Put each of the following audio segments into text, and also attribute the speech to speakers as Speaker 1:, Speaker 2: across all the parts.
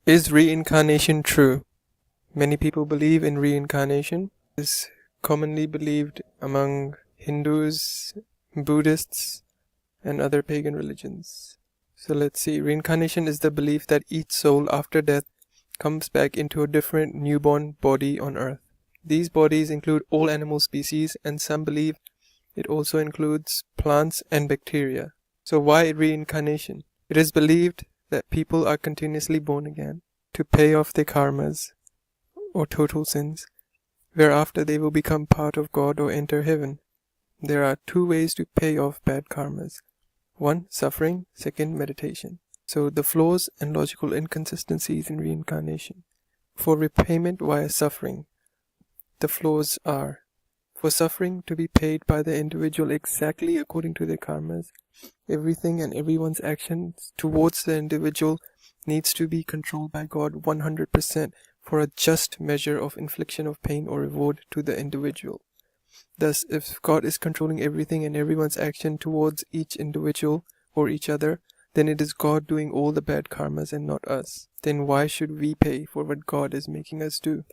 Speaker 1: Is reincarnation true? Many people believe in reincarnation. It is commonly believed among Hindus, Buddhists, and other pagan religions. So let's see. Reincarnation is the belief that each soul after death comes back into a different newborn body on earth. These bodies include all animal species, and some believe it also includes plants and bacteria. So why reincarnation? It is believed that people are continuously born again to pay off their karmas or total sins, whereafter they will become part of God or enter heaven. There are two ways to pay off bad karmas. One, suffering. Second, meditation. So the flaws and logical inconsistencies in reincarnation. For repayment via suffering, the flaws are: for suffering to be paid by the individual exactly according to their karmas, everything and everyone's actions towards the individual needs to be controlled by God 100% for a just measure of infliction of pain or reward to the individual. Thus, if God is controlling everything and everyone's action towards each individual or each other, then it is God doing all the bad karmas and not us. Then why should we pay for what God is making us do?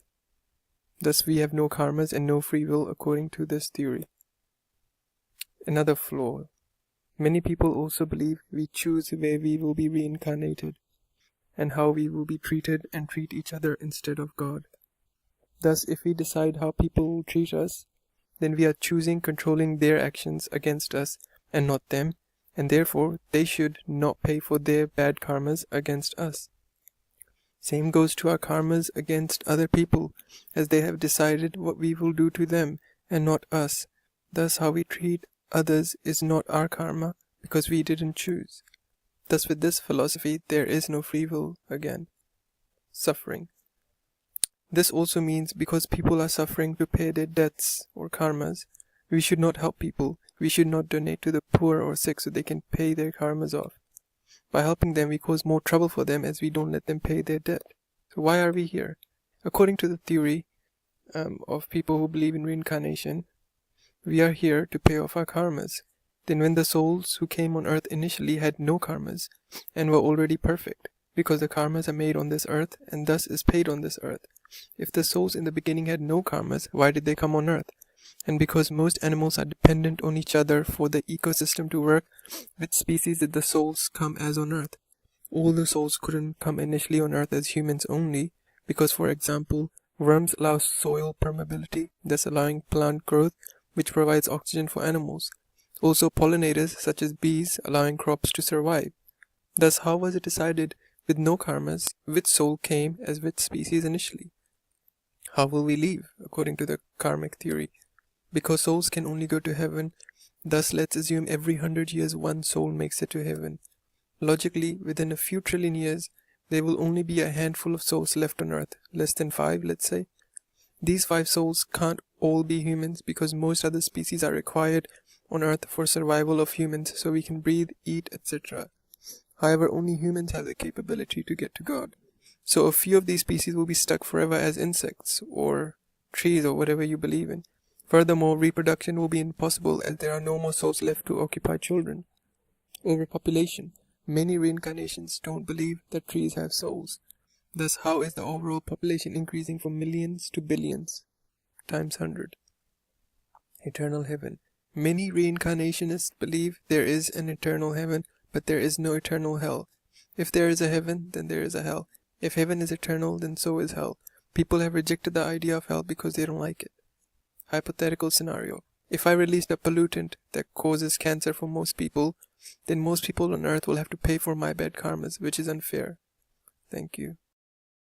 Speaker 1: Thus we have no karmas and no free will according to this theory. Another flaw. Many people also believe we choose where we will be reincarnated and how we will be treated and treat each other instead of God. Thus, if we decide how people will treat us, then we are choosing controlling their actions against us and not them, and therefore they should not pay for their bad karmas against us. Same goes to our karmas against other people, as they have decided what we will do to them and not us. Thus how we treat others is not our karma, because we didn't choose. Thus with this philosophy there is no free will again. Suffering. This also means because people are suffering to pay their debts or karmas, we should not help people. We should not donate to the poor or sick so they can pay their karmas off. By helping them, we cause more trouble for them as we don't let them pay their debt. So why are we here? According to the theory of people who believe in reincarnation, we are here to pay off our karmas. Then when the souls who came on earth initially had no karmas and were already perfect, because the karmas are made on this earth and thus is paid on this earth. If the souls in the beginning had no karmas, why did they come on earth? And because most animals are dependent on each other for the ecosystem to work, which species did the souls come as on earth? All the souls couldn't come initially on earth as humans only, because for example, worms allow soil permeability, thus allowing plant growth, which provides oxygen for animals. Also pollinators such as bees allowing crops to survive. Thus how was it decided with no karmas which soul came as which species initially? How will we leave according to the karmic theory? Because souls can only go to heaven, thus let's assume every 100 years one soul makes it to heaven. Logically, within a few trillion years, there will only be a handful of souls left on earth, less than 5, let's say. These 5 souls can't all be humans because most other species are required on earth for survival of humans so we can breathe, eat, etc. However, only humans have the capability to get to God. So a few of these species will be stuck forever as insects or trees or whatever you believe in. Furthermore, reproduction will be impossible as there are no more souls left to occupy children. Overpopulation. Many reincarnations don't believe that trees have souls. Thus, how is the overall population increasing from millions to billions? Times 100. Eternal heaven. Many reincarnationists believe there is an eternal heaven, but there is no eternal hell. If there is a heaven, then there is a hell. If heaven is eternal, then so is hell. People have rejected the idea of hell because they don't like it. Hypothetical scenario. If I released a pollutant that causes cancer for most people, then most people on earth will have to pay for my bad karmas, which is unfair. Thank you.